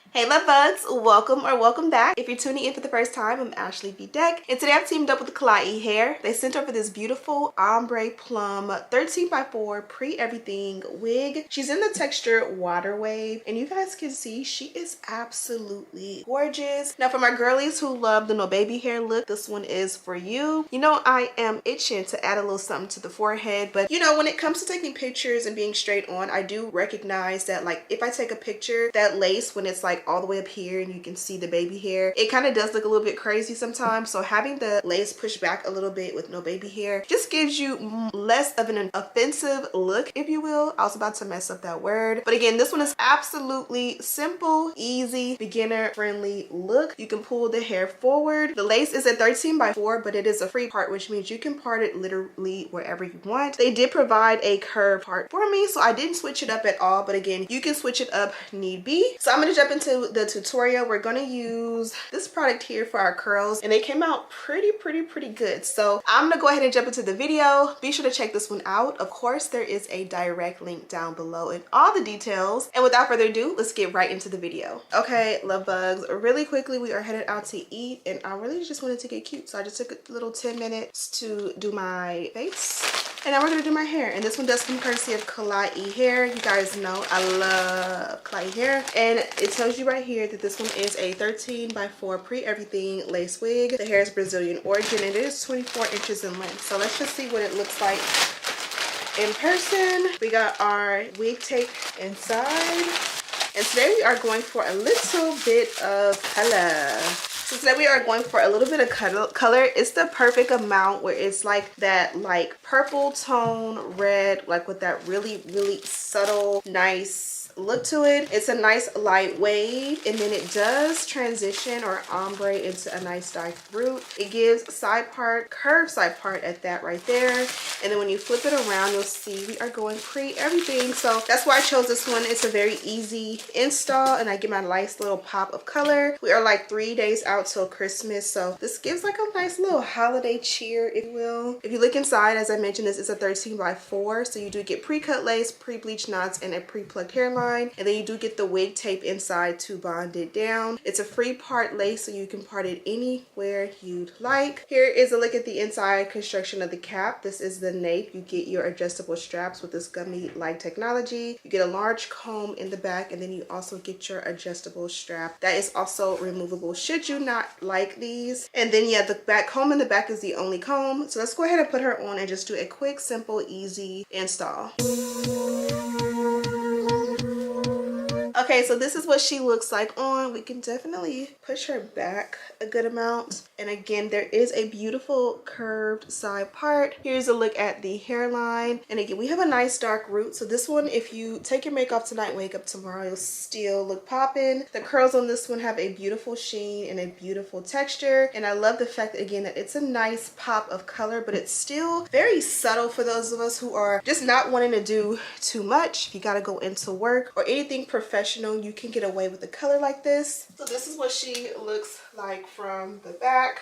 Hey love bugs, welcome or welcome back. If you're tuning in for the first time, I'm Ashley V. Deck, and today I've teamed up with Klaiyi hair. They sent over this beautiful ombre plum 13x4 pre-everything wig. She's in the texture water wave, and you guys can see she is absolutely gorgeous. Now for my girlies who love the no baby hair look, this one is for you. You know, I am itching to add a little something to the forehead, but you know, when it comes to taking pictures and being straight on, I do recognize that, like, if I take a picture, that lace, when it's like all the way up here and you can see the baby hair, it kind of does look a little bit crazy sometimes. So having the lace pushed back a little bit with no baby hair just gives you less of an offensive look, if you will. I was about to mess up that word, but again, this one is absolutely simple, easy, beginner friendly look. You can pull the hair forward. The lace is a 13x4, but it is a free part, which means you can part it literally wherever you want. They did provide a curved part for me, so I didn't switch it up at all, but again, you can switch it up need be. So I'm going to jump into the tutorial. We're going to use this product here for our curls, and they came out pretty good. So I'm going to go ahead and jump into the video. Be sure to check this one out. Of course, there is a direct link down below and all the details. And without further ado, let's get right into the video. Okay, love bugs, really quickly, we are headed out to eat, and I really just wanted to get cute, so I just took a little 10 minutes to do my face, and now we're gonna do my hair. And this one does come courtesy of Klaiyi hair. You guys know I love Klaiyi hair, and it tells you right here that this one is a 13x4 pre-everything lace wig. The hair is Brazilian origin, and it is 24 inches in length. So let's just see what it looks like in person. We got our wig tape inside, and today we are going for a little bit of color. So today we are going for a little bit of color. It's the perfect amount where it's like that, like purple tone red, like with that really subtle nice look to it. It's a nice light wave, and then it does transition or ombre into a nice dark root. It gives side part, curved side part at that right there, and then when you flip it around, you'll see we are going pre-everything. So that's why I chose this one. It's a very easy install, and I get my nice little pop of color. We are like 3 days out till Christmas, so this gives like a nice little holiday cheer, if you will. If you look inside, as I mentioned, this is a 13x4, so you do get pre-cut lace, pre-bleached knots, and a pre-plucked hairline. And then you do get the wig tape inside to bond it down. It's a free part lace, so you can part it anywhere you'd like. Here is a look at the inside construction of the cap. This is the nape. You get your adjustable straps with this gummy-like technology. You get a large comb in the back, and then you also get your adjustable strap. That is also removable should you not like these. And then yeah, the back comb in the back is the only comb. So let's go ahead and put her on and just do a quick, simple, easy install. Okay, so this is what she looks like on. We can definitely push her back a good amount. And again, there is a beautiful curved side part. Here's a look at the hairline. And again, we have a nice dark root. So this one, if you take your makeup tonight, wake up tomorrow, you'll still look popping. The curls on this one have a beautiful sheen and a beautiful texture. And I love the fact, again, that it's a nice pop of color, but it's still very subtle for those of us who are just not wanting to do too much. If you got to go into work or anything professional, you can get away with a color like this. So this is what she looks like from the back.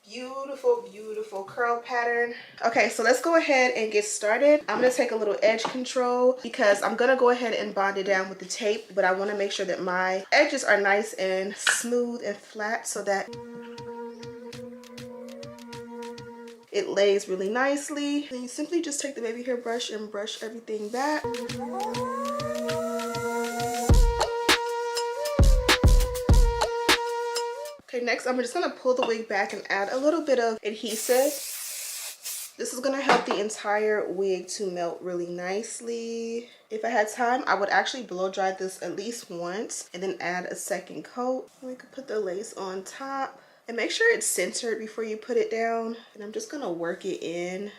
Beautiful curl pattern. Okay, so let's go ahead and get started. I'm going to take a little edge control because I'm going to go ahead and bond it down with the tape, but I want to make sure that my edges are nice and smooth and flat so that it lays really nicely. Then you simply just take the baby hair brush and brush everything back. Okay, next I'm just gonna pull the wig back and add a little bit of adhesive. This is gonna help the entire wig to melt really nicely. If I had time, I would actually blow dry this at least once and then add a second coat. We could put the lace on top and make sure it's centered before you put it down. And I'm just gonna work it in.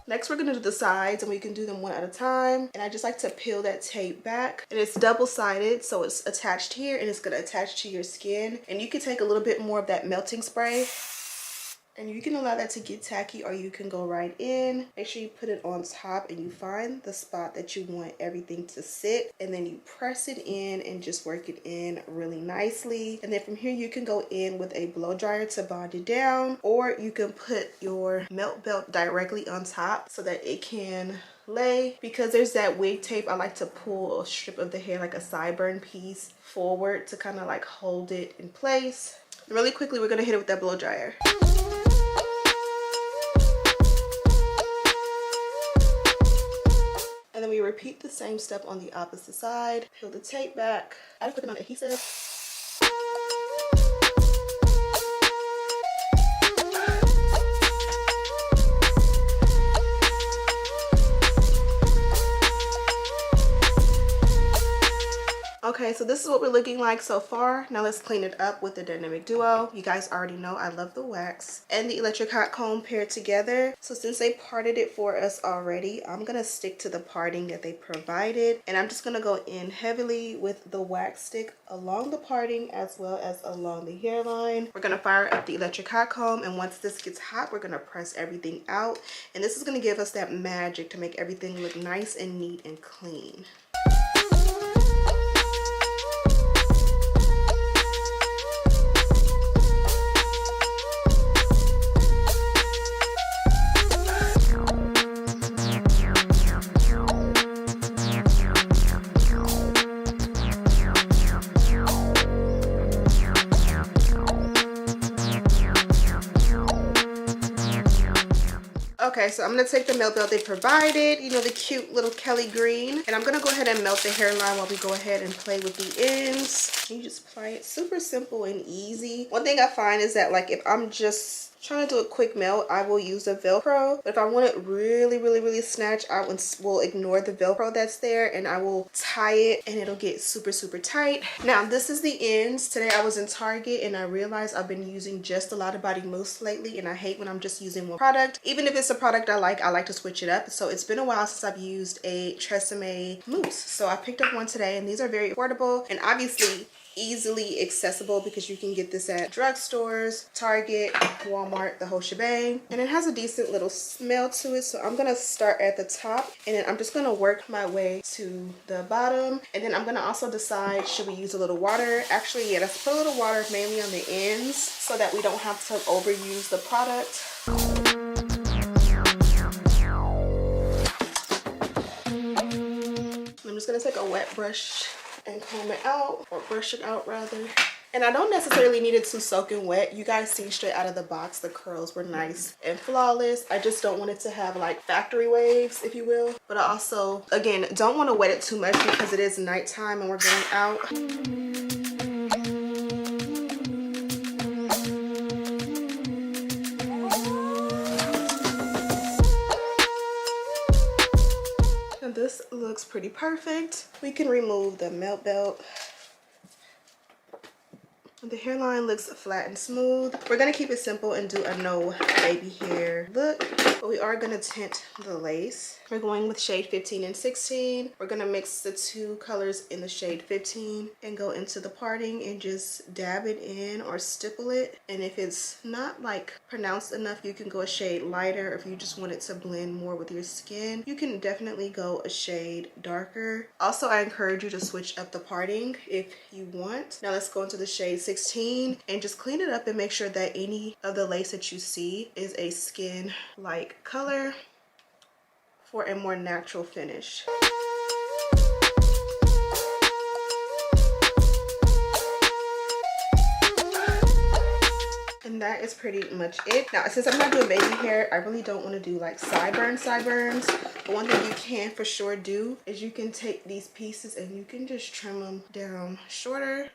Next, we're gonna do the sides, and we can do them one at a time. And I just like to peel that tape back. And it's double-sided, so it's attached here and it's gonna attach to your skin. And you can take a little bit more of that melting spray And you can allow that to get tacky, or you can go right in. Make sure you put it on top and you find the spot that you want everything to sit, and then you press it in and just work it in really nicely. And then from here you can go in with a blow dryer to bond it down, or you can put your melt belt directly on top so that it can lay. Because there's that wig tape, I like to pull a strip of the hair, like a sideburn piece, forward to kind of like hold it in place. And really quickly, we're gonna hit it with that blow dryer. And then we repeat the same step on the opposite side. Peel the tape back, add a quick amount of adhesive. Okay, so this is what we're looking like so far. Now let's clean it up with the Dynamic Duo. You guys already know I love the wax and the electric hot comb paired together. So since they parted it for us already, I'm gonna stick to the parting that they provided. And I'm just gonna go in heavily with the wax stick along the parting as well as along the hairline. We're gonna fire up the electric hot comb, and once this gets hot, we're gonna press everything out. And this is gonna give us that magic to make everything look nice and neat and clean. Okay, so I'm going to take the melt belt they provided, you know, the cute little Kelly green. And I'm going to go ahead and melt the hairline while we go ahead and play with the ends. You just apply it super simple and easy. One thing I find is that, like, if I'm just trying to do a quick melt, I will use a Velcro. But if I want it really snatched, I will ignore the Velcro that's there and I will tie it, and it'll get super tight. Now this is the ends. Today I was in Target and I realized I've been using just a Lot of Body mousse lately, and I hate when I'm just using one product. Even if it's a product I like to switch it up. So it's been a while since I've used a Tresemme mousse. So I picked up one today, and these are very affordable and obviously easily accessible because you can get this at drugstores, Target, Walmart, the whole shebang. And it has a decent little smell to it. So I'm gonna start at the top, and then I'm just gonna work my way to the bottom. And then I'm gonna also decide, should we use a little water? Actually, yeah, let's put a little water mainly on the ends so that we don't have to overuse the product. I'm just gonna take a wet brush and comb it out, or brush it out rather. And I don't necessarily need it to soaking wet. You guys see straight out of the box the curls were nice and flawless. I just don't want it to have like factory waves, if you will. But I also, again, don't want to wet it too much because it is nighttime and we're going out. This looks pretty perfect. We can remove the melt belt. The hairline looks flat and smooth. We're gonna keep it simple and do a no baby hair look, but we are gonna tint the lace. We're going with shade 15 and 16. We're gonna mix the two colors in the shade 15 and go into the parting and just dab it in or stipple it. And if it's not like pronounced enough, you can go a shade lighter. If you just want it to blend more with your skin, you can definitely go a shade darker. Also, I encourage you to switch up the parting if you want. Now let's go into the shade 16 and just clean it up and make sure that any of the lace that you see is a skin-like color for a more natural finish. And that is pretty much it. Now, since I'm not doing baby hair, I really don't want to do like sideburns. But one thing you can for sure do is you can take these pieces and you can just trim them down shorter,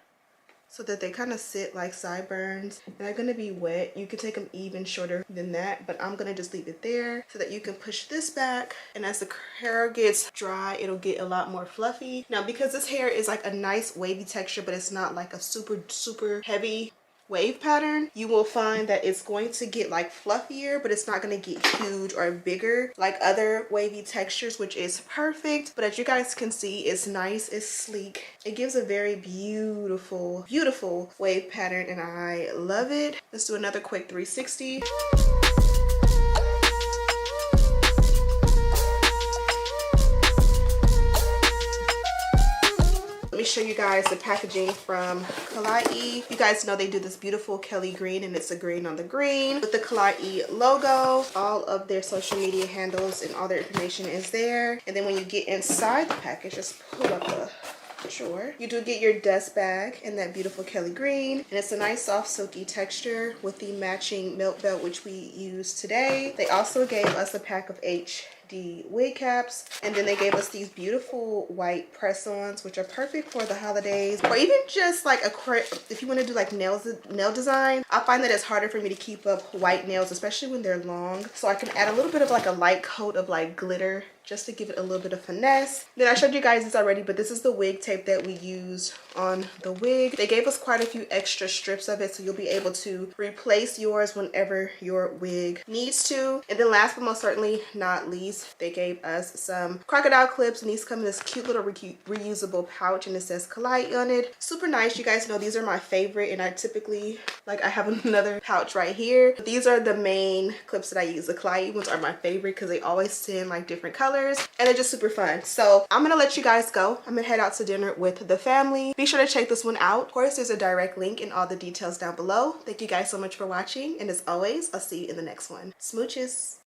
so that they kind of sit like sideburns, and they're gonna be wet. You could take them even shorter than that, but I'm gonna just leave it there so that you can push this back, and as the hair gets dry, it'll get a lot more fluffy. Now, because this hair is like a nice wavy texture, but it's not like a super heavy wave pattern, you will find that it's going to get like fluffier, but it's not going to get huge or bigger like other wavy textures, which is perfect. But as you guys can see, it's nice, it's sleek, it gives a very beautiful wave pattern, and I love it. Let's do another quick 360. show you guys the packaging from Klaiyi. You guys know they do this beautiful Kelly green, and it's a green on the green with the Klaiyi logo. All of their social media handles and all their information is there. And then when you get inside the package, just pull up the drawer. You do get your dust bag in that beautiful Kelly green, and it's a nice soft silky texture with the matching milk belt, which we use today. They also gave us a pack of HD wig caps, and then they gave us these beautiful white press-ons, which are perfect for the holidays, or even just like if you want to do like nail design. I find that it's harder for me to keep up white nails, especially when they're long, so I can add a little bit of like a light coat of like glitter just to give it a little bit of finesse. Then I showed you guys this already, but this is the wig tape that we use on the wig. They gave us quite a few extra strips of it, so you'll be able to replace yours whenever your wig needs to. And then last but most certainly not least, they gave us some crocodile clips, and these come in this cute little reusable pouch, and it says Klaiyi on it. Super nice. You guys know these are my favorite, and I typically, like, I have another pouch right here. But these are the main clips that I use. The Klaiyi ones are my favorite because they always send like different colors, and they're just super fun. So I'm gonna let you guys go. I'm gonna head out to dinner with the family. Be sure to check this one out. Of course, there's a direct link and all the details down below. Thank you guys so much for watching, and as always, I'll see you in the next one. Smooches.